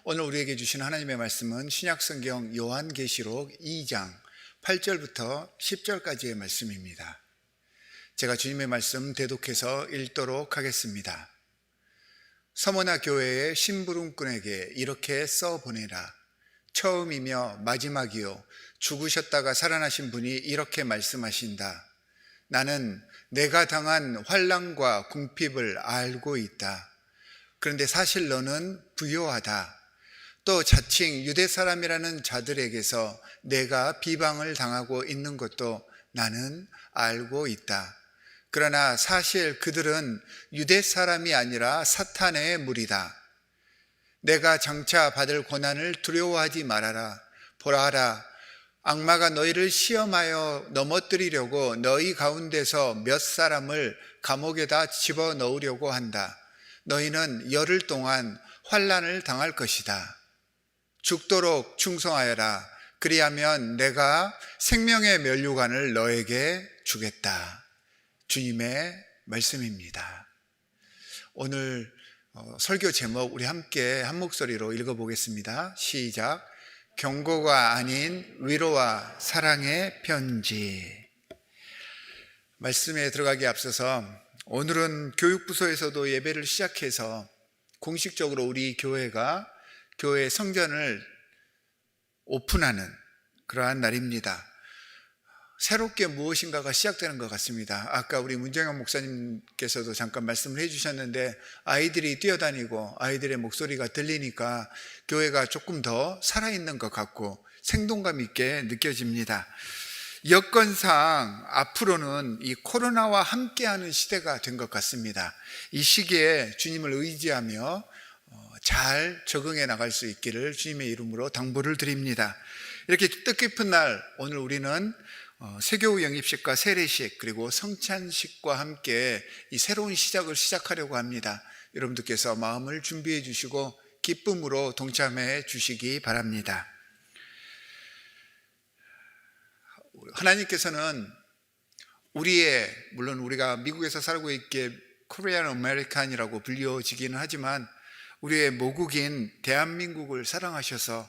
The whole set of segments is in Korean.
오늘 우리에게 주신 하나님의 말씀은 신약성경 요한계시록 2장 8절부터 10절까지의 말씀입니다. 제가 주님의 말씀 대독해서 읽도록 하겠습니다. 서머나 교회의 심부름꾼에게 이렇게 써보내라. 처음이며 마지막이요 죽으셨다가 살아나신 분이 이렇게 말씀하신다. 나는 내가 당한 환난과 궁핍을 알고 있다. 그런데 사실 너는 부요하다. 또 자칭 유대 사람이라는 자들에게서 내가 비방을 당하고 있는 것도 나는 알고 있다. 그러나 사실 그들은 유대 사람이 아니라 사탄의 무리다. 내가 장차 받을 고난을 두려워하지 말아라. 보라하라. 악마가 너희를 시험하여 넘어뜨리려고 너희 가운데서 몇 사람을 감옥에다 집어넣으려고 한다. 너희는 열흘 동안 환난을 당할 것이다. 죽도록 충성하여라. 그리하면 내가 생명의 면류관을 너에게 주겠다. 주님의 말씀입니다. 오늘 설교 제목 우리 함께 한 목소리로 읽어보겠습니다. 시작. 경고가 아닌 위로와 사랑의 편지. 말씀에 들어가기 앞서서 오늘은 교육부서에서도 예배를 시작해서 공식적으로 우리 교회가 교회 성전을 오픈하는 그러한 날입니다. 새롭게 무엇인가가 시작되는 것 같습니다. 아까 우리 문정영 목사님께서도 잠깐 말씀을 해주셨는데 아이들이 뛰어다니고 아이들의 목소리가 들리니까 교회가 조금 더 살아있는 것 같고 생동감 있게 느껴집니다. 여건상 앞으로는 이 코로나와 함께하는 시대가 된 것 같습니다. 이 시기에 주님을 의지하며 잘 적응해 나갈 수 있기를 주님의 이름으로 당부를 드립니다. 이렇게 뜻깊은 날 오늘 우리는 세교우 영입식과 세례식 그리고 성찬식과 함께 이 새로운 시작을 시작하려고 합니다. 여러분들께서 마음을 준비해 주시고 기쁨으로 동참해 주시기 바랍니다. 하나님께서는 물론 우리가 미국에서 살고 있기에 코리안 아메리칸이라고 불려지기는 하지만 우리의 모국인 대한민국을 사랑하셔서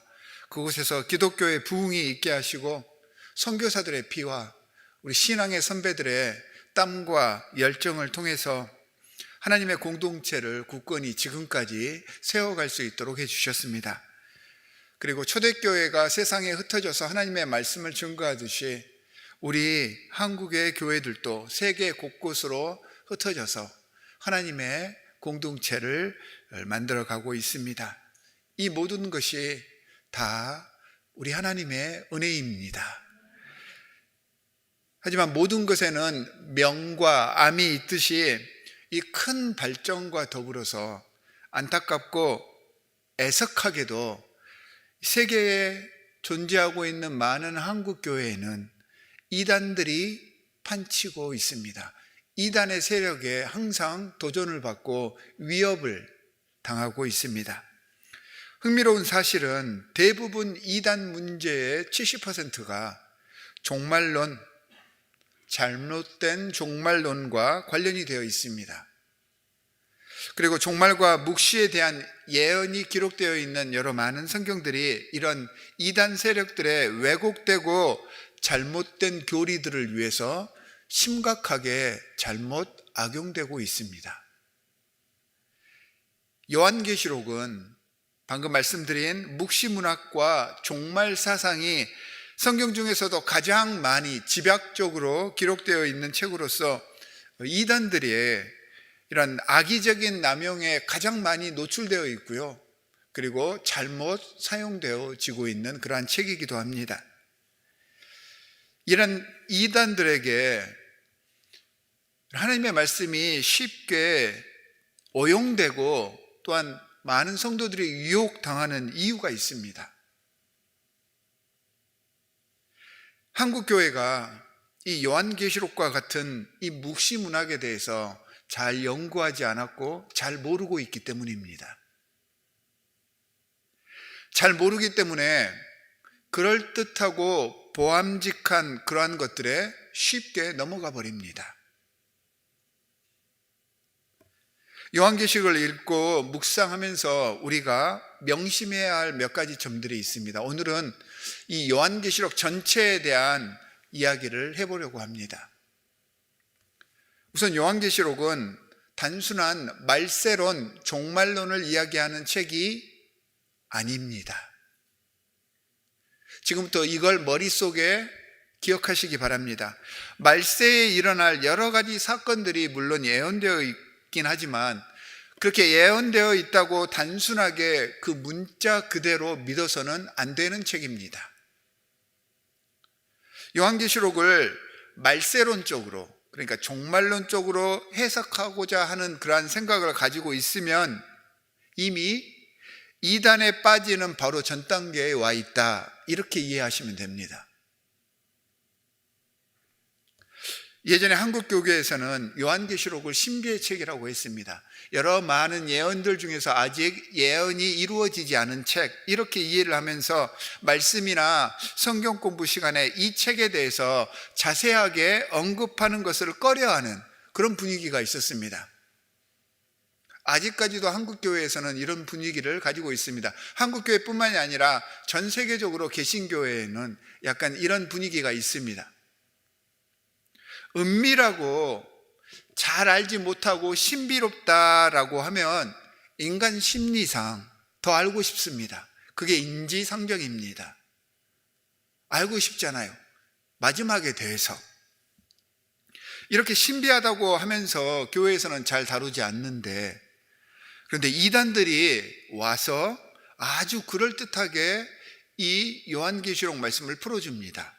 그곳에서 기독교의 부흥이 있게 하시고 선교사들의 피와 우리 신앙의 선배들의 땀과 열정을 통해서 하나님의 공동체를 굳건히 지금까지 세워갈 수 있도록 해주셨습니다. 그리고 초대교회가 세상에 흩어져서 하나님의 말씀을 증거하듯이 우리 한국의 교회들도 세계 곳곳으로 흩어져서 하나님의 공동체를 만들어가고 있습니다. 이 모든 것이 다 우리 하나님의 은혜입니다. 하지만 모든 것에는 명과 암이 있듯이 이 큰 발전과 더불어서 안타깝고 애석하게도 세계에 존재하고 있는 많은 한국 교회에는 이단들이 판치고 있습니다. 이단의 세력에 항상 도전을 받고 위협을 당하고 있습니다. 흥미로운 사실은 대부분 이단 문제의 70%가 종말론, 잘못된 종말론과 관련이 되어 있습니다. 그리고 종말과 묵시에 대한 예언이 기록되어 있는 여러 많은 성경들이 이런 이단 세력들의 왜곡되고 잘못된 교리들을 위해서 심각하게 잘못 악용되고 있습니다. 요한계시록은 방금 말씀드린 묵시문학과 종말 사상이 성경 중에서도 가장 많이 집약적으로 기록되어 있는 책으로서 이단들의 이런 악의적인 남용에 가장 많이 노출되어 있고요. 그리고 잘못 사용되어지고 있는 그러한 책이기도 합니다. 이런 이단들에게 하나님의 말씀이 쉽게 오용되고 또한 많은 성도들이 유혹당하는 이유가 있습니다. 한국교회가 이 요한계시록과 같은 이 묵시문학에 대해서 잘 연구하지 않았고 잘 모르고 있기 때문입니다. 잘 모르기 때문에 그럴듯하고 보암직한 그러한 것들에 쉽게 넘어가 버립니다. 요한계시록을 읽고 묵상하면서 우리가 명심해야 할 몇 가지 점들이 있습니다. 오늘은 이 요한계시록 전체에 대한 이야기를 해보려고 합니다. 우선 요한계시록은 단순한 말세론, 종말론을 이야기하는 책이 아닙니다. 지금부터 이걸 머릿속에 기억하시기 바랍니다. 말세에 일어날 여러 가지 사건들이 물론 예언되어 있긴 하지만 그렇게 예언되어 있다고 단순하게 그 문자 그대로 믿어서는 안 되는 책입니다. 요한계시록을 말세론적으로, 그러니까 종말론 쪽으로 해석하고자 하는 그러한 생각을 가지고 있으면 이미 이단에 빠지는 바로 전 단계에 와 있다, 이렇게 이해하시면 됩니다. 예전에 한국교계에서는 요한계시록을 신비의 책이라고 했습니다. 여러 많은 예언들 중에서 아직 예언이 이루어지지 않은 책, 이렇게 이해를 하면서 말씀이나 성경 공부 시간에 이 책에 대해서 자세하게 언급하는 것을 꺼려하는 그런 분위기가 있었습니다. 아직까지도 한국교회에서는 이런 분위기를 가지고 있습니다. 한국교회뿐만이 아니라 전 세계적으로 개신교회에는 약간 이런 분위기가 있습니다. 은밀하고 잘 알지 못하고 신비롭다라고 하면 인간 심리상 더 알고 싶습니다. 그게 인지상정입니다. 알고 싶잖아요. 마지막에 대해서. 이렇게 신비하다고 하면서 교회에서는 잘 다루지 않는데, 그런데 이단들이 와서 아주 그럴듯하게 이 요한계시록 말씀을 풀어줍니다.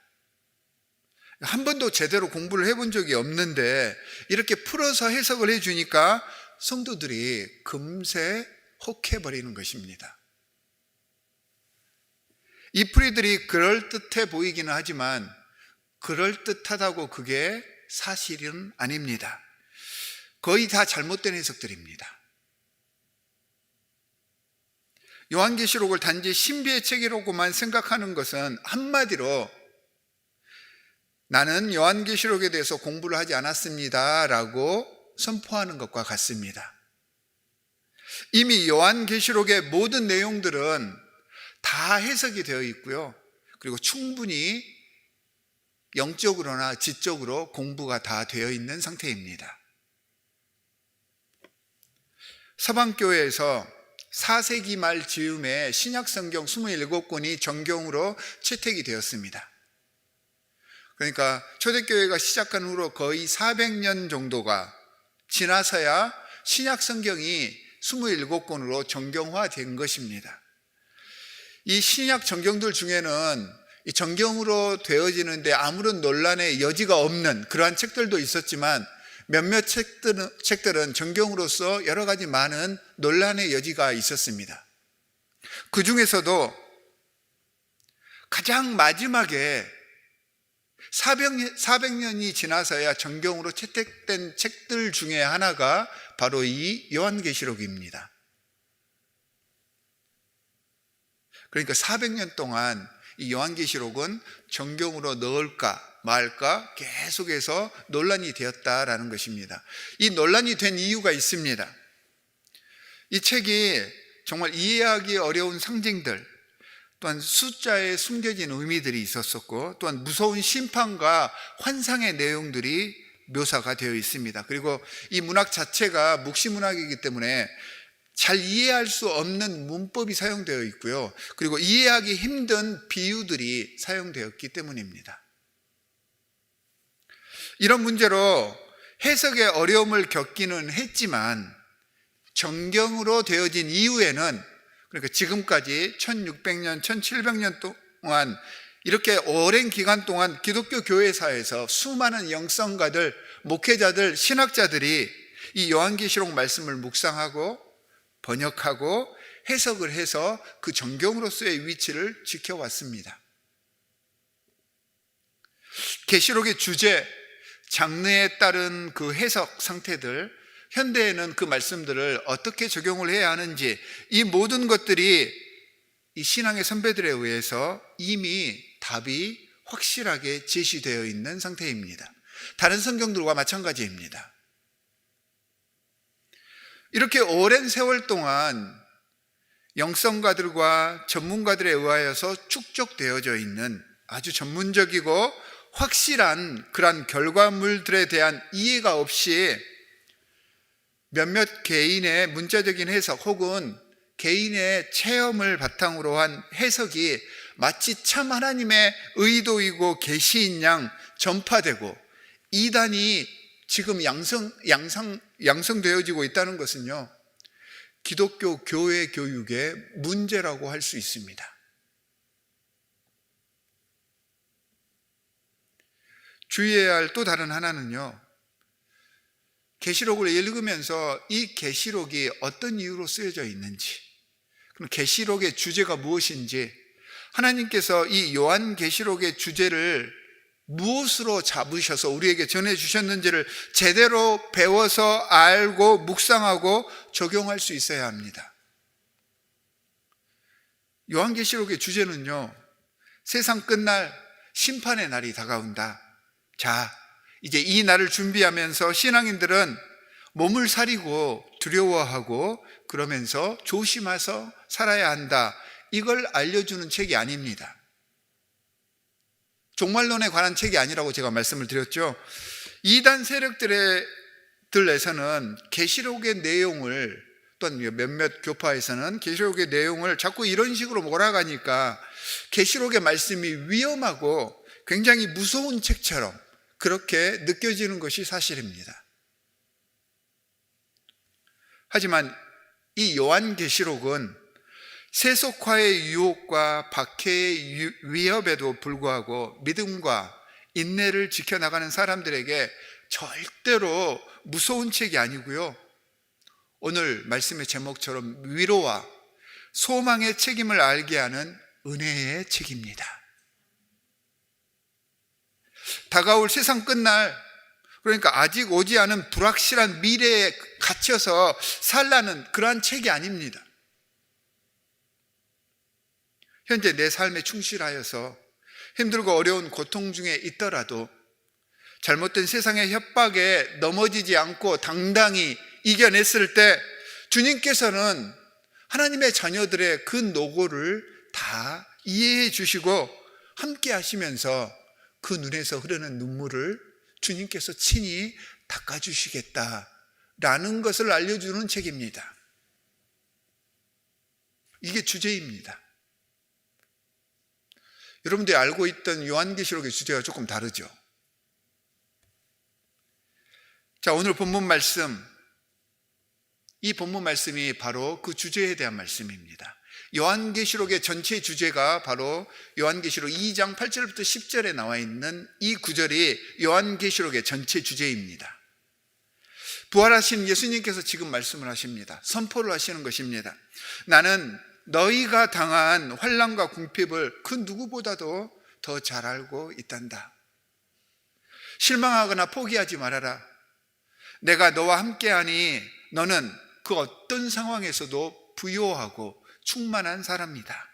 한 번도 제대로 공부를 해본 적이 없는데 이렇게 풀어서 해석을 해주니까 성도들이 금세 혹해버리는 것입니다. 이 풀이들이 그럴듯해 보이기는 하지만 그럴듯하다고 그게 사실은 아닙니다. 거의 다 잘못된 해석들입니다. 요한계시록을 단지 신비의 책이라고만 생각하는 것은 한마디로 나는 요한계시록에 대해서 공부를 하지 않았습니다 라고 선포하는 것과 같습니다. 이미 요한계시록의 모든 내용들은 다 해석이 되어 있고요. 그리고 충분히 영적으로나 지적으로 공부가 다 되어 있는 상태입니다. 서방교회에서 4세기 말 즈음에 신약성경 27권이 정경으로 채택이 되었습니다. 그러니까 초대교회가 시작한 후로 거의 400년 정도가 지나서야 신약성경이 27권으로 정경화된 것입니다. 이 신약 정경들 중에는 이 정경으로 되어지는데 아무런 논란의 여지가 없는 그러한 책들도 있었지만 몇몇 책들은 정경으로서 여러 가지 많은 논란의 여지가 있었습니다. 그 중에서도 가장 마지막에 400년이 지나서야 정경으로 채택된 책들 중에 하나가 바로 이 요한계시록입니다. 그러니까 400년 동안 이 요한계시록은 정경으로 넣을까 말까 계속해서 논란이 되었다라는 것입니다. 이 논란이 된 이유가 있습니다. 이 책이 정말 이해하기 어려운 상징들, 또한 숫자에 숨겨진 의미들이 있었었고, 또한 무서운 심판과 환상의 내용들이 묘사가 되어 있습니다. 그리고 이 문학 자체가 묵시문학이기 때문에 잘 이해할 수 없는 문법이 사용되어 있고요. 그리고 이해하기 힘든 비유들이 사용되었기 때문입니다. 이런 문제로 해석의 어려움을 겪기는 했지만 정경으로 되어진 이후에는, 그러니까 지금까지 1600년, 1700년 동안 이렇게 오랜 기간 동안 기독교 교회사에서 수많은 영성가들, 목회자들, 신학자들이 이 요한계시록 말씀을 묵상하고 번역하고 해석을 해서 그 정경으로서의 위치를 지켜왔습니다. 계시록의 주제, 장르에 따른 그 해석 상태들, 현대에는 그 말씀들을 어떻게 적용을 해야 하는지, 이 모든 것들이 이 신앙의 선배들에 의해서 이미 답이 확실하게 제시되어 있는 상태입니다. 다른 성경들과 마찬가지입니다. 이렇게 오랜 세월 동안 영성가들과 전문가들에 의하여서 축적되어져 있는 아주 전문적이고 확실한 그런 결과물들에 대한 이해가 없이 몇몇 개인의 문자적인 해석 혹은 개인의 체험을 바탕으로 한 해석이 마치 참 하나님의 의도이고 계시인 양 전파되고 이단이 지금 양성되어지고 있다는 것은요, 기독교 교회 교육의 문제라고 할 수 있습니다. 주의해야 할 또 다른 하나는요, 계시록을 읽으면서 이 계시록이 어떤 이유로 쓰여져 있는지, 그럼 계시록의 주제가 무엇인지, 하나님께서 이 요한 계시록의 주제를 무엇으로 잡으셔서 우리에게 전해주셨는지를 제대로 배워서 알고 묵상하고 적용할 수 있어야 합니다. 요한계시록의 주제는요, 세상 끝날 심판의 날이 다가온다. 자, 이제 이 날을 준비하면서 신앙인들은 몸을 사리고 두려워하고 그러면서 조심해서 살아야 한다. 이걸 알려주는 책이 아닙니다. 종말론에 관한 책이 아니라고 제가 말씀을 드렸죠. 이단 세력들에서는 계시록의 내용을, 또는 몇몇 교파에서는 계시록의 내용을 자꾸 이런 식으로 몰아가니까 계시록의 말씀이 위험하고 굉장히 무서운 책처럼 그렇게 느껴지는 것이 사실입니다. 하지만 이 요한계시록은 세속화의 유혹과 박해의 위협에도 불구하고 믿음과 인내를 지켜나가는 사람들에게 절대로 무서운 책이 아니고요, 오늘 말씀의 제목처럼 위로와 소망의 책임을 알게 하는 은혜의 책입니다. 다가올 세상 끝날, 그러니까 아직 오지 않은 불확실한 미래에 갇혀서 살라는 그러한 책이 아닙니다. 현재 내 삶에 충실하여서 힘들고 어려운 고통 중에 있더라도 잘못된 세상의 협박에 넘어지지 않고 당당히 이겨냈을 때 주님께서는 하나님의 자녀들의 그 노고를 다 이해해 주시고 함께 하시면서 그 눈에서 흐르는 눈물을 주님께서 친히 닦아주시겠다라는 것을 알려주는 책입니다. 이게 주제입니다. 여러분들이 알고 있던 요한계시록의 주제와 조금 다르죠. 자, 오늘 본문 말씀, 이 본문 말씀이 바로 그 주제에 대한 말씀입니다. 요한계시록의 전체 주제가 바로 요한계시록 2장 8절부터 10절에 나와 있는 이 구절이 요한계시록의 전체 주제입니다. 부활하신 예수님께서 지금 말씀을 하십니다. 선포를 하시는 것입니다. 나는 너희가 당한 환난과 궁핍을 그 누구보다도 더 잘 알고 있단다. 실망하거나 포기하지 말아라. 내가 너와 함께하니 너는 그 어떤 상황에서도 부요하고 충만한 사람이다.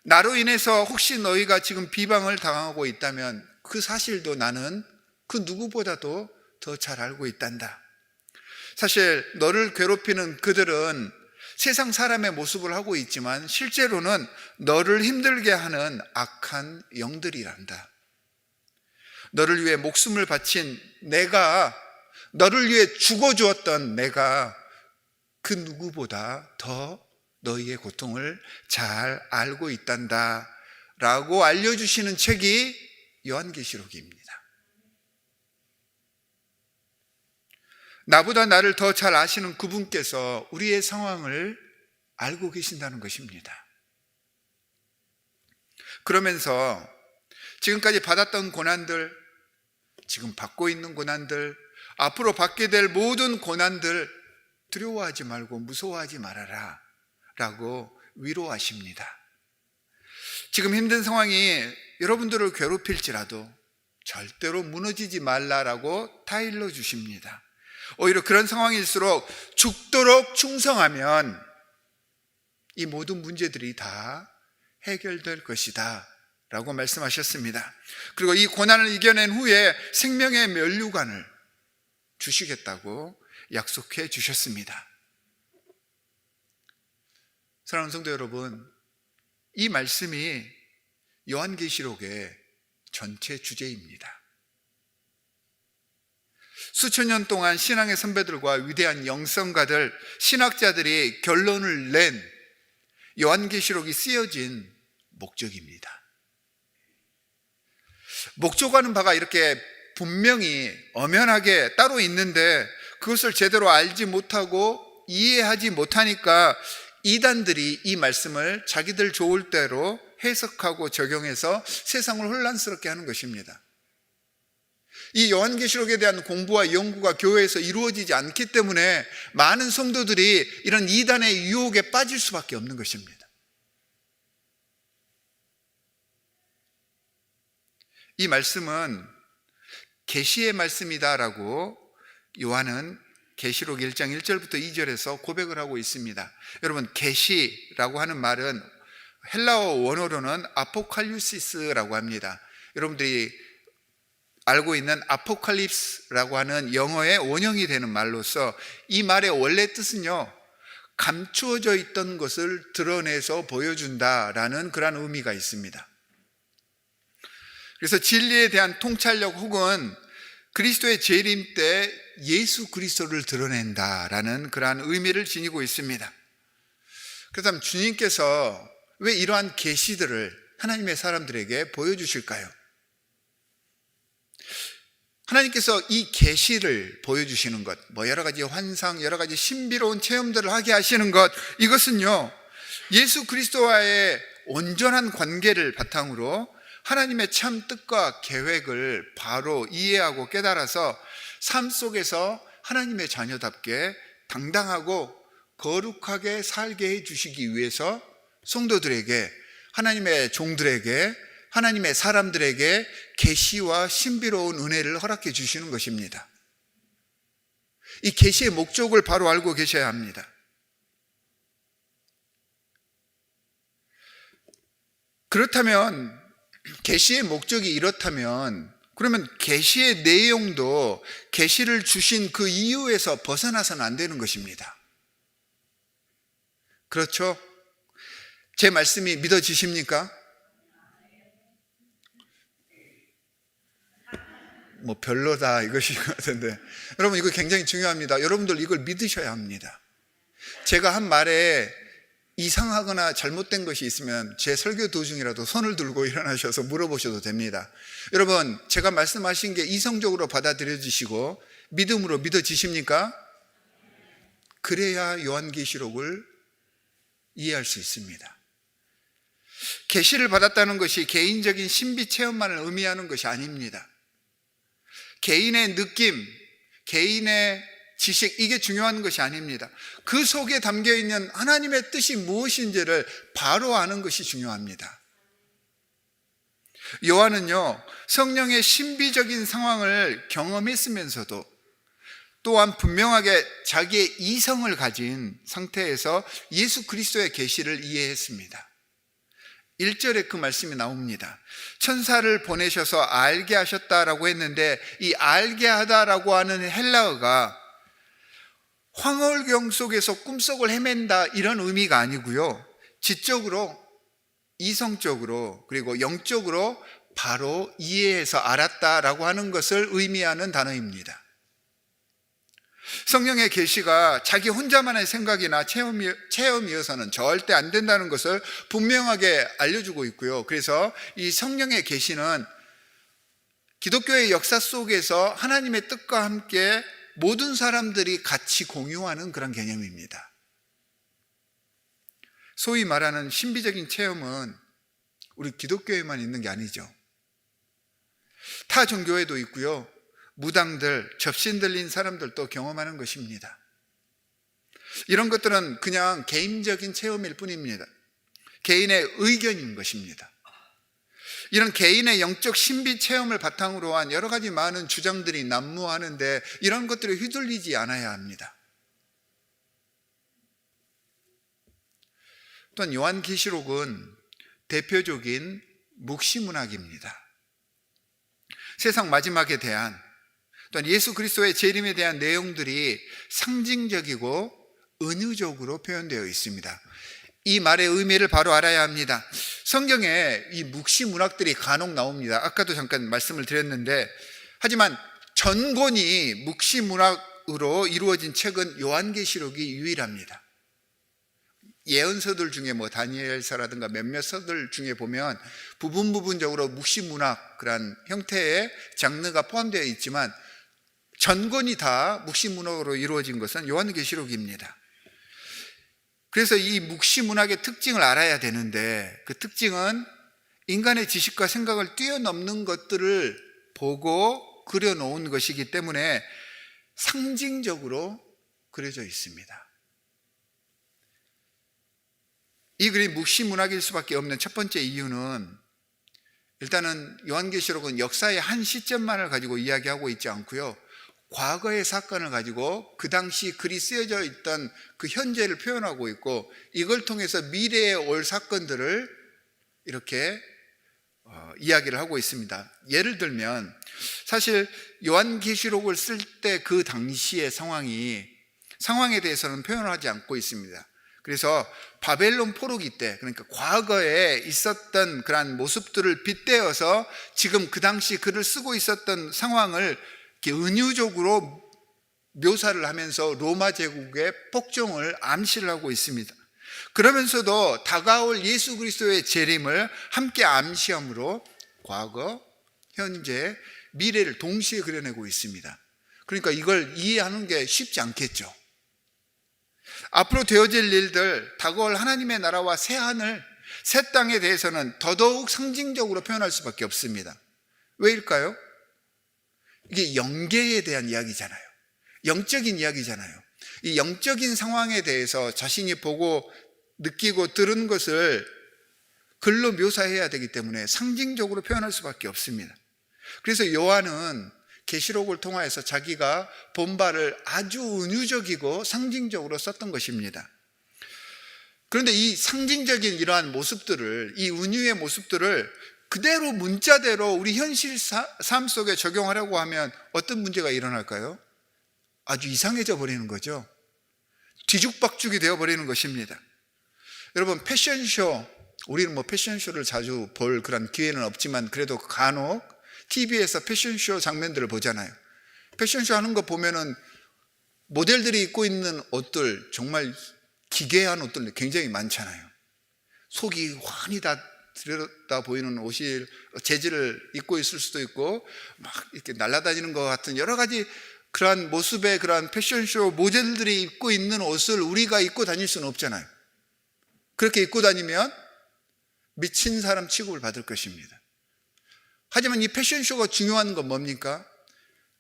나로 인해서 혹시 너희가 지금 비방을 당하고 있다면 그 사실도 나는 그 누구보다도 더 잘 알고 있단다. 사실 너를 괴롭히는 그들은 세상 사람의 모습을 하고 있지만 실제로는 너를 힘들게 하는 악한 영들이란다. 너를 위해 목숨을 바친 내가, 너를 위해 죽어주었던 내가 그 누구보다 더 너희의 고통을 잘 알고 있단다 라고 알려주시는 책이 요한계시록입니다. 나보다 나를 더 잘 아시는 그분께서 우리의 상황을 알고 계신다는 것입니다. 그러면서 지금까지 받았던 고난들, 지금 받고 있는 고난들, 앞으로 받게 될 모든 고난들 두려워하지 말고 무서워하지 말아라 라고 위로하십니다. 지금 힘든 상황이 여러분들을 괴롭힐지라도 절대로 무너지지 말라라고 타일러 주십니다. 오히려 그런 상황일수록 죽도록 충성하면 이 모든 문제들이 다 해결될 것이다 라고 말씀하셨습니다. 그리고 이 고난을 이겨낸 후에 생명의 면류관을 주시겠다고 약속해 주셨습니다. 사랑하는 성도 여러분, 이 말씀이 요한계시록의 전체 주제입니다. 수천 년 동안 신앙의 선배들과 위대한 영성가들, 신학자들이 결론을 낸 요한계시록이 쓰여진 목적입니다. 목적하는 바가 이렇게 분명히 엄연하게 따로 있는데 그것을 제대로 알지 못하고 이해하지 못하니까 이단들이 이 말씀을 자기들 좋을 대로 해석하고 적용해서 세상을 혼란스럽게 하는 것입니다. 이 요한계시록에 대한 공부와 연구가 교회에서 이루어지지 않기 때문에 많은 성도들이 이런 이단의 유혹에 빠질 수밖에 없는 것입니다. 이 말씀은 계시의 말씀이다라고 요한은 계시록 1장 1절부터 2절에서 고백을 하고 있습니다. 여러분, 계시라고 하는 말은 헬라어 원어로는 아포칼리시스라고 합니다. 여러분들이 알고 있는 아포칼립스라고 하는 영어의 원형이 되는 말로서 이 말의 원래 뜻은요, 감추어져 있던 것을 드러내서 보여준다라는 그런 의미가 있습니다. 그래서 진리에 대한 통찰력 혹은 그리스도의 재림 때 예수 그리스도를 드러낸다라는 그러한 의미를 지니고 있습니다. 그렇다면 주님께서 왜 이러한 계시들을 하나님의 사람들에게 보여주실까요? 하나님께서 이 계시를 보여주시는 것, 여러 가지 환상, 여러 가지 신비로운 체험들을 하게 하시는 것, 이것은요, 예수 그리스도와의 온전한 관계를 바탕으로 하나님의 참 뜻과 계획을 바로 이해하고 깨달아서 삶 속에서 하나님의 자녀답게 당당하고 거룩하게 살게 해주시기 위해서 성도들에게, 하나님의 종들에게, 하나님의 사람들에게 계시와 신비로운 은혜를 허락해 주시는 것입니다. 이 계시의 목적을 바로 알고 계셔야 합니다. 그렇다면, 계시의 목적이 이렇다면 그러면 계시의 내용도 계시를 주신 그 이유에서 벗어나서는 안 되는 것입니다. 그렇죠? 제 말씀이 믿어지십니까? 별로다 이것인 것 같은데, 여러분, 이거 굉장히 중요합니다. 여러분들 이걸 믿으셔야 합니다. 제가 한 말에 이상하거나 잘못된 것이 있으면 제 설교 도중이라도 손을 들고 일어나셔서 물어보셔도 됩니다. 여러분, 제가 말씀하신 게 이성적으로 받아들여지시고 믿음으로 믿어지십니까? 그래야 요한계시록을 이해할 수 있습니다. 계시를 받았다는 것이 개인적인 신비 체험만을 의미하는 것이 아닙니다. 개인의 느낌, 개인의 지식, 이게 중요한 것이 아닙니다. 그 속에 담겨있는 하나님의 뜻이 무엇인지를 바로 아는 것이 중요합니다. 요한은요, 성령의 신비적인 상황을 경험했으면서도 또한 분명하게 자기의 이성을 가진 상태에서 예수 그리스도의 계시를 이해했습니다. 1절에 그 말씀이 나옵니다. 천사를 보내셔서 알게 하셨다라고 했는데, 이 알게 하다라고 하는 헬라어가 황홀경 속에서 꿈속을 헤맨다 이런 의미가 아니고요, 지적으로, 이성적으로, 그리고 영적으로 바로 이해해서 알았다라고 하는 것을 의미하는 단어입니다. 성령의 계시가 자기 혼자만의 생각이나 체험이어서는 절대 안 된다는 것을 분명하게 알려주고 있고요. 그래서 이 성령의 계시는 기독교의 역사 속에서 하나님의 뜻과 함께 모든 사람들이 같이 공유하는 그런 개념입니다. 소위 말하는 신비적인 체험은 우리 기독교에만 있는 게 아니죠. 타 종교에도 있고요, 무당들, 접신 들린 사람들도 경험하는 것입니다. 이런 것들은 그냥 개인적인 체험일 뿐입니다. 개인의 의견인 것입니다. 이런 개인의 영적 신비 체험을 바탕으로 한 여러 가지 많은 주장들이 난무하는데 이런 것들에 휘둘리지 않아야 합니다. 또한 요한계시록은 대표적인 묵시문학입니다. 세상 마지막에 대한, 또한 예수 그리스도의 재림에 대한 내용들이 상징적이고 은유적으로 표현되어 있습니다. 이 말의 의미를 바로 알아야 합니다. 성경에 이 묵시문학들이 간혹 나옵니다. 아까도 잠깐 말씀을 드렸는데, 하지만 전권이 묵시문학으로 이루어진 책은 요한계시록이 유일합니다. 예언서들 중에 다니엘서라든가 몇몇 서들 중에 보면 부분적으로 묵시문학 그런 형태의 장르가 포함되어 있지만 전권이 다 묵시문학으로 이루어진 것은 요한계시록입니다. 그래서 이 묵시문학의 특징을 알아야 되는데, 그 특징은 인간의 지식과 생각을 뛰어넘는 것들을 보고 그려놓은 것이기 때문에 상징적으로 그려져 있습니다. 이 글이 묵시문학일 수밖에 없는 첫 번째 이유는, 일단은 요한계시록은 역사의 한 시점만을 가지고 이야기하고 있지 않고요, 과거의 사건을 가지고 그 당시 글이 쓰여져 있던 그 현재를 표현하고 있고, 이걸 통해서 미래에 올 사건들을 이렇게 이야기를 하고 있습니다. 예를 들면 사실 요한계시록을 쓸 때 그 당시의 상황에 대해서는 표현을 하지 않고 있습니다. 그래서 바벨론 포로기 때, 그러니까 과거에 있었던 그러한 모습들을 빗대어서 지금 그 당시 글을 쓰고 있었던 상황을 이렇게 은유적으로 묘사를 하면서 로마 제국의 폭정을 암시를 하고 있습니다. 그러면서도 다가올 예수 그리스도의 재림을 함께 암시함으로 과거, 현재, 미래를 동시에 그려내고 있습니다. 그러니까 이걸 이해하는 게 쉽지 않겠죠. 앞으로 되어질 일들, 다가올 하나님의 나라와 새 하늘, 새 땅에 대해서는 더더욱 상징적으로 표현할 수밖에 없습니다. 왜일까요? 이게 영계에 대한 이야기잖아요. 영적인 이야기잖아요. 이 영적인 상황에 대해서 자신이 보고 느끼고 들은 것을 글로 묘사해야 되기 때문에 상징적으로 표현할 수밖에 없습니다. 그래서 요한은 계시록을 통하여서 자기가 본 바를 아주 은유적이고 상징적으로 썼던 것입니다. 그런데 이 상징적인 이러한 모습들을, 이 은유의 모습들을 그대로 문자대로 우리 현실 삶 속에 적용하려고 하면 어떤 문제가 일어날까요? 아주 이상해져 버리는 거죠. 뒤죽박죽이 되어버리는 것입니다. 여러분, 패션쇼, 우리는 패션쇼를 자주 볼 그런 기회는 없지만 그래도 간혹 TV에서 패션쇼 장면들을 보잖아요. 패션쇼 하는 거 보면은 모델들이 입고 있는 옷들, 정말 기괴한 옷들 굉장히 많잖아요. 속이 환히 다 들여다 보이는 옷이 재질을 입고 있을 수도 있고, 막 이렇게 날아다니는 것 같은 여러 가지 그러한 모습의 그러한 패션쇼 모델들이 입고 있는 옷을 우리가 입고 다닐 수는 없잖아요. 그렇게 입고 다니면 미친 사람 취급을 받을 것입니다. 하지만 이 패션쇼가 중요한 건 뭡니까?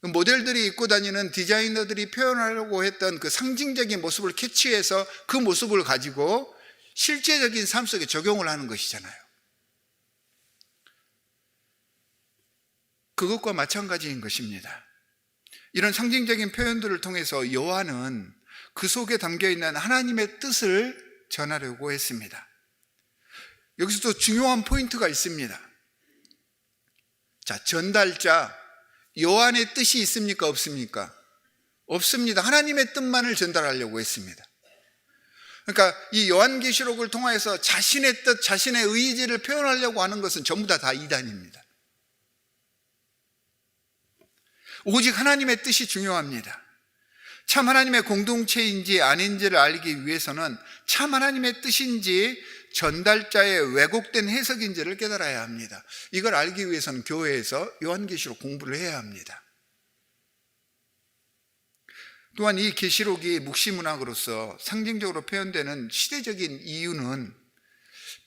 모델들이 입고 다니는 디자이너들이 표현하려고 했던 그 상징적인 모습을 캐치해서 그 모습을 가지고 실제적인 삶 속에 적용을 하는 것이잖아요. 그것과 마찬가지인 것입니다. 이런 상징적인 표현들을 통해서 요한은 그 속에 담겨있는 하나님의 뜻을 전하려고 했습니다. 여기서 또 중요한 포인트가 있습니다. 자, 전달자 요한의 뜻이 있습니까? 없습니까? 없습니다. 하나님의 뜻만을 전달하려고 했습니다. 그러니까 이 요한계시록을 통해서 자신의 뜻, 자신의 의지를 표현하려고 하는 것은 전부 다 이단입니다. 오직 하나님의 뜻이 중요합니다. 참 하나님의 공동체인지 아닌지를 알기 위해서는 참 하나님의 뜻인지 전달자의 왜곡된 해석인지를 깨달아야 합니다. 이걸 알기 위해서는 교회에서 요한계시록 공부를 해야 합니다. 또한 이 계시록이 묵시문학으로서 상징적으로 표현되는 시대적인 이유는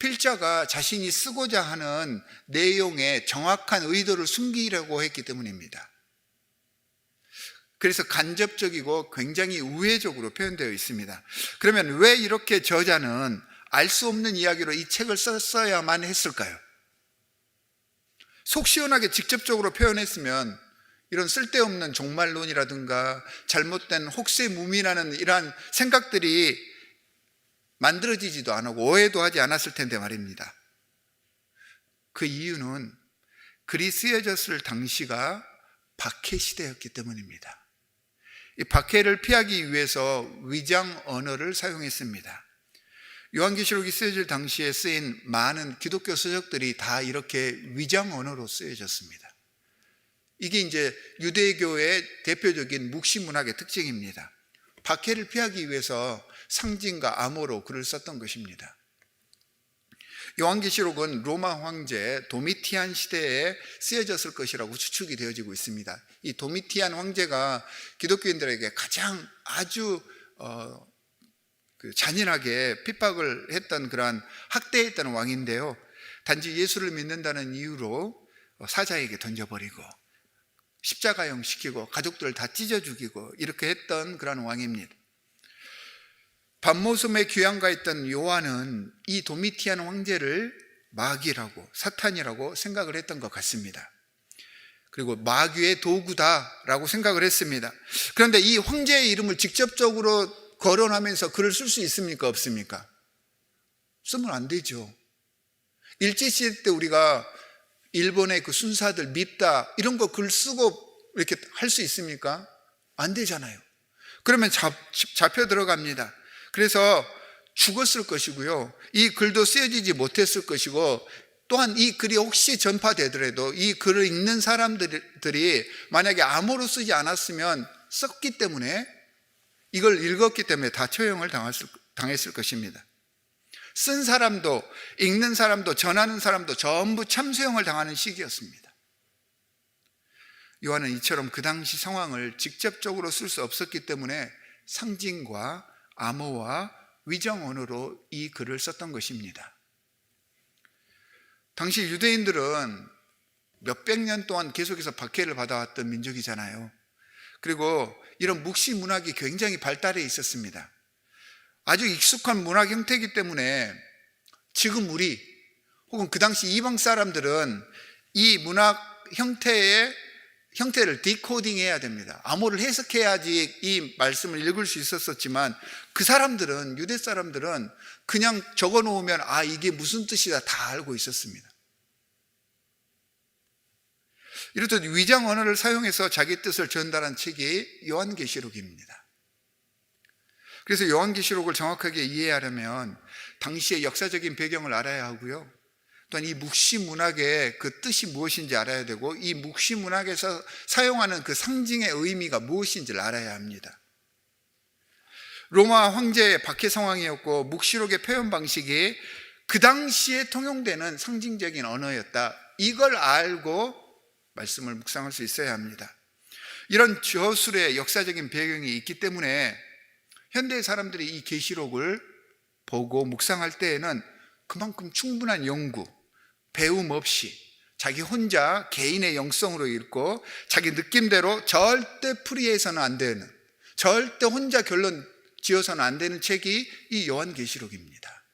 필자가 자신이 쓰고자 하는 내용의 정확한 의도를 숨기려고 했기 때문입니다. 그래서 간접적이고 굉장히 우회적으로 표현되어 있습니다. 그러면 왜 이렇게 저자는 알 수 없는 이야기로 이 책을 썼어야만 했을까요? 속 시원하게 직접적으로 표현했으면 이런 쓸데없는 종말론이라든가 잘못된 혹세무민하는 이러한 생각들이 만들어지지도 않고 오해도 하지 않았을 텐데 말입니다. 그 이유는 글이 쓰여졌을 당시가 박해 시대였기 때문입니다. 이 박해를 피하기 위해서 위장 언어를 사용했습니다. 요한계시록이 쓰여질 당시에 쓰인 많은 기독교 서적들이 다 이렇게 위장 언어로 쓰여졌습니다. 이게 이제 유대교의 대표적인 묵시 문학의 특징입니다. 박해를 피하기 위해서 상징과 암호로 글을 썼던 것입니다. 요한계시록은 로마 황제 도미티안 시대에 쓰여졌을 것이라고 추측이 되어지고 있습니다. 이 도미티안 황제가 기독교인들에게 가장 아주 잔인하게 핍박을 했던 그러한 학대했던 왕인데요. 단지 예수를 믿는다는 이유로 사자에게 던져버리고 십자가형 시키고 가족들을 다 찢어 죽이고 이렇게 했던 그런 왕입니다. 밤모섬에 귀양가했던 요한은 이 도미티안 황제를 마귀라고 사탄이라고 생각을 했던 것 같습니다. 그리고 마귀의 도구다라고 생각을 했습니다. 그런데 이 황제의 이름을 직접적으로 거론하면서 글을 쓸 수 있습니까? 없습니까? 쓰면 안 되죠. 일제시대 때 우리가 일본의 그 순사들 밉다 이런 거 글 쓰고 이렇게 할 수 있습니까? 안 되잖아요. 그러면 잡혀 들어갑니다. 그래서 죽었을 것이고요. 이 글도 쓰여지지 못했을 것이고, 또한 이 글이 혹시 전파되더라도 이 글을 읽는 사람들이 만약에 암호로 쓰지 않았으면 썼기 때문에, 이걸 읽었기 때문에 다 처형을 당했을 것입니다. 쓴 사람도 읽는 사람도 전하는 사람도 전부 참수형을 당하는 시기였습니다. 요한은 이처럼 그 당시 상황을 직접적으로 쓸 수 없었기 때문에 상징과 암호와 위장 언어로 이 글을 썼던 것입니다. 당시 유대인들은 몇백 년 동안 계속해서 박해를 받아왔던 민족이잖아요. 그리고 이런 묵시 문학이 굉장히 발달해 있었습니다. 아주 익숙한 문학 형태이기 때문에 지금 우리 혹은 그 당시 이방 사람들은 이 문학 형태를 디코딩해야 됩니다. 암호를 해석해야지 이 말씀을 읽을 수 있었지만, 그 사람들은, 유대 사람들은 그냥 적어 놓으면 이게 무슨 뜻이다 다 알고 있었습니다. 이렇듯 위장 언어를 사용해서 자기 뜻을 전달한 책이 요한계시록입니다. 그래서 요한계시록을 정확하게 이해하려면 당시의 역사적인 배경을 알아야 하고요, 또한 이 묵시 문학의 그 뜻이 무엇인지 알아야 되고, 이 묵시 문학에서 사용하는 그 상징의 의미가 무엇인지를 알아야 합니다. 로마 황제의 박해 상황이었고, 묵시록의 표현 방식이 그 당시에 통용되는 상징적인 언어였다. 이걸 알고 말씀을 묵상할 수 있어야 합니다. 이런 저술의 역사적인 배경이 있기 때문에 현대 사람들이 이 계시록을 보고 묵상할 때에는 그만큼 충분한 연구, 배움 없이 자기 혼자 개인의 영성으로 읽고 자기 느낌대로 절대 풀이해서는 안 되는, 절대 혼자 결론 지어서는 안 되는 책이 이 요한계시록입니다.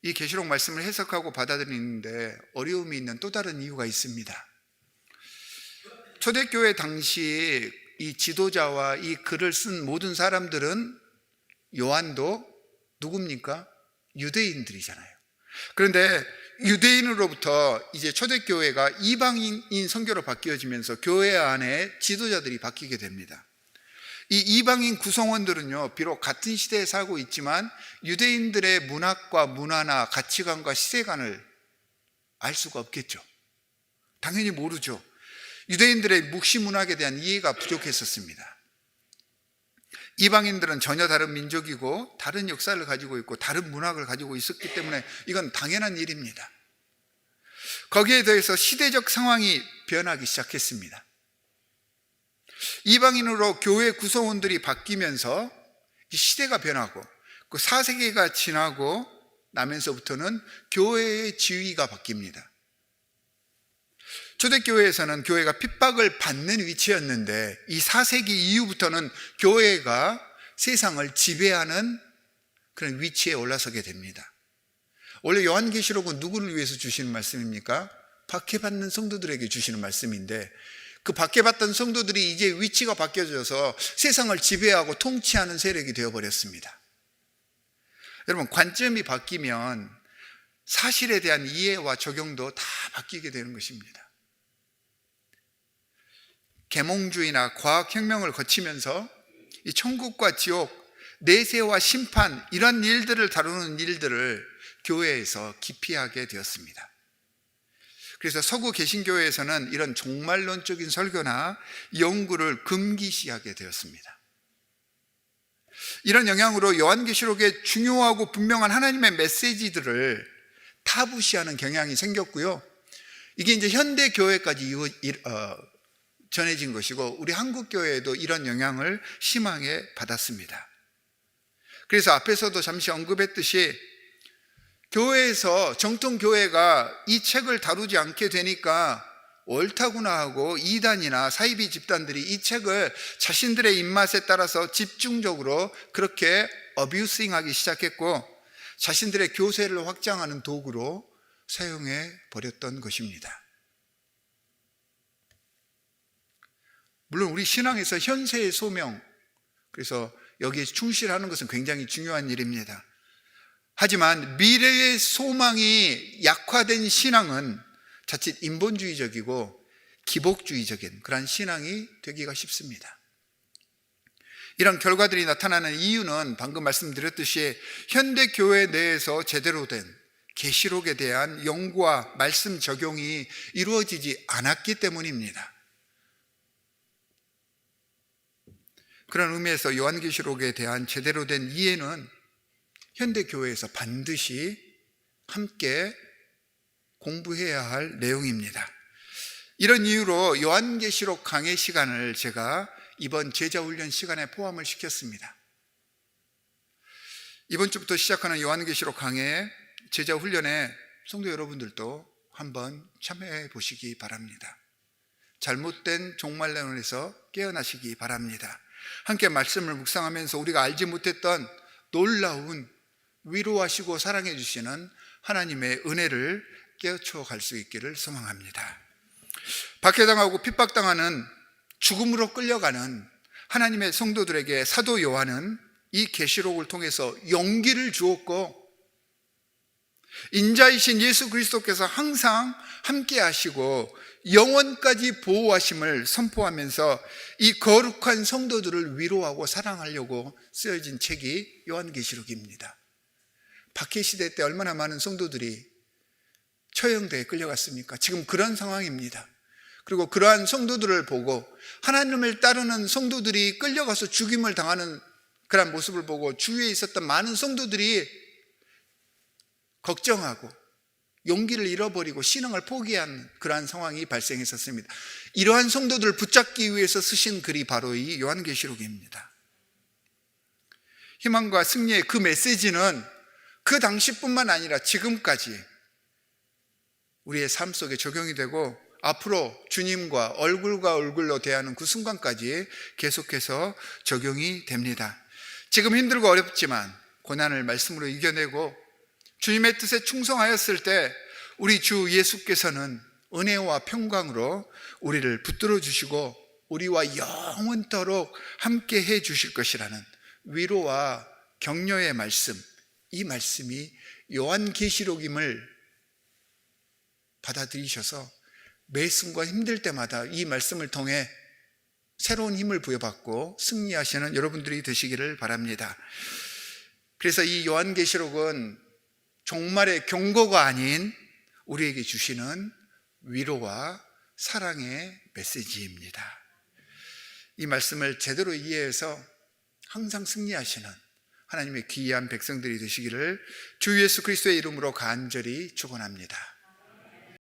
이 계시록 말씀을 해석하고 받아들이는데 어려움이 있는 또 다른 이유가 있습니다. 초대교회 당시 이 지도자와 이 글을 쓴 모든 사람들은, 요한도 누굽니까? 유대인들이잖아요. 그런데 유대인으로부터 이제 초대교회가 이방인 선교로 바뀌어지면서 교회 안에 지도자들이 바뀌게 됩니다. 이 이방인 구성원들은요, 비록 같은 시대에 살고 있지만 유대인들의 문학과 문화나 가치관과 시대관을 알 수가 없겠죠. 당연히 모르죠. 유대인들의 묵시 문학에 대한 이해가 부족했었습니다. 이방인들은 전혀 다른 민족이고 다른 역사를 가지고 있고 다른 문학을 가지고 있었기 때문에 이건 당연한 일입니다. 거기에 더해서 시대적 상황이 변하기 시작했습니다. 이방인으로 교회 구성원들이 바뀌면서 시대가 변하고 그 4세기가 지나고 나면서부터는 교회의 지위가 바뀝니다. 초대교회에서는 교회가 핍박을 받는 위치였는데, 이 4세기 이후부터는 교회가 세상을 지배하는 그런 위치에 올라서게 됩니다. 원래 요한계시록은 누구를 위해서 주시는 말씀입니까? 박해받는 성도들에게 주시는 말씀인데, 그 박해받던 성도들이 이제 위치가 바뀌어져서 세상을 지배하고 통치하는 세력이 되어버렸습니다. 여러분, 관점이 바뀌면 사실에 대한 이해와 적용도 다 바뀌게 되는 것입니다. 계몽주의나 과학혁명을 거치면서 이 천국과 지옥, 내세와 심판, 이런 일들을 다루는 일들을 교회에서 기피하게 되었습니다. 그래서 서구 개신교회에서는 이런 종말론적인 설교나 연구를 금기시하게 되었습니다. 이런 영향으로 요한계시록의 중요하고 분명한 하나님의 메시지들을 타부시하는 경향이 생겼고요. 이게 이제 현대 교회까지 전해진 것이고, 우리 한국 교회에도 이런 영향을 심하게 받았습니다. 그래서 앞에서도 잠시 언급했듯이 교회에서, 정통 교회가 이 책을 다루지 않게 되니까 옳다구나 하고 이단이나 사이비 집단들이 이 책을 자신들의 입맛에 따라서 집중적으로 그렇게 어뷰싱하기 시작했고, 자신들의 교세를 확장하는 도구로 사용해 버렸던 것입니다. 물론 우리 신앙에서 현세의 소명, 그래서 여기에 충실하는 것은 굉장히 중요한 일입니다. 하지만 미래의 소망이 약화된 신앙은 자칫 인본주의적이고 기복주의적인 그런 신앙이 되기가 쉽습니다. 이런 결과들이 나타나는 이유는 방금 말씀드렸듯이 현대 교회 내에서 제대로 된 계시록에 대한 연구와 말씀 적용이 이루어지지 않았기 때문입니다. 그런 의미에서 요한계시록에 대한 제대로 된 이해는 현대 교회에서 반드시 함께 공부해야 할 내용입니다. 이런 이유로 요한계시록 강의 시간을 제가 이번 제자훈련 시간에 포함을 시켰습니다. 이번 주부터 시작하는 요한계시록 강의 제자훈련에 성도 여러분들도 한번 참여해 보시기 바랍니다. 잘못된 종말론에서 깨어나시기 바랍니다. 함께 말씀을 묵상하면서 우리가 알지 못했던 놀라운 위로하시고 사랑해 주시는 하나님의 은혜를 깨우쳐 갈 수 있기를 소망합니다. 박해당하고 핍박당하는, 죽음으로 끌려가는 하나님의 성도들에게 사도 요한은 이 계시록을 통해서 용기를 주었고, 인자이신 예수 그리스도께서 항상 함께 하시고 영원까지 보호하심을 선포하면서 이 거룩한 성도들을 위로하고 사랑하려고 쓰여진 책이 요한계시록입니다. 박해시대 때 얼마나 많은 성도들이 처형대에 끌려갔습니까? 지금 그런 상황입니다. 그리고 그러한 성도들을 보고, 하나님을 따르는 성도들이 끌려가서 죽임을 당하는 그런 모습을 보고 주위에 있었던 많은 성도들이 걱정하고 용기를 잃어버리고 신앙을 포기한 그러한 상황이 발생했었습니다. 이러한 성도들을 붙잡기 위해서 쓰신 글이 바로 이 요한계시록입니다. 희망과 승리의 그 메시지는 그 당시뿐만 아니라 지금까지 우리의 삶 속에 적용이 되고, 앞으로 주님과 얼굴과 얼굴로 대하는 그 순간까지 계속해서 적용이 됩니다. 지금 힘들고 어렵지만 고난을 말씀으로 이겨내고 주님의 뜻에 충성하였을 때 우리 주 예수께서는 은혜와 평강으로 우리를 붙들어 주시고 우리와 영원토록 함께 해 주실 것이라는 위로와 격려의 말씀, 이 말씀이 요한계시록임을 받아들이셔서 매 순간 힘들 때마다 이 말씀을 통해 새로운 힘을 부여받고 승리하시는 여러분들이 되시기를 바랍니다. 그래서 이 요한계시록은 종말의 경고가 아닌 우리에게 주시는 위로와 사랑의 메시지입니다. 이 말씀을 제대로 이해해서 항상 승리하시는 하나님의 귀한 백성들이 되시기를 주 예수 그리스도의 이름으로 간절히 축원합니다.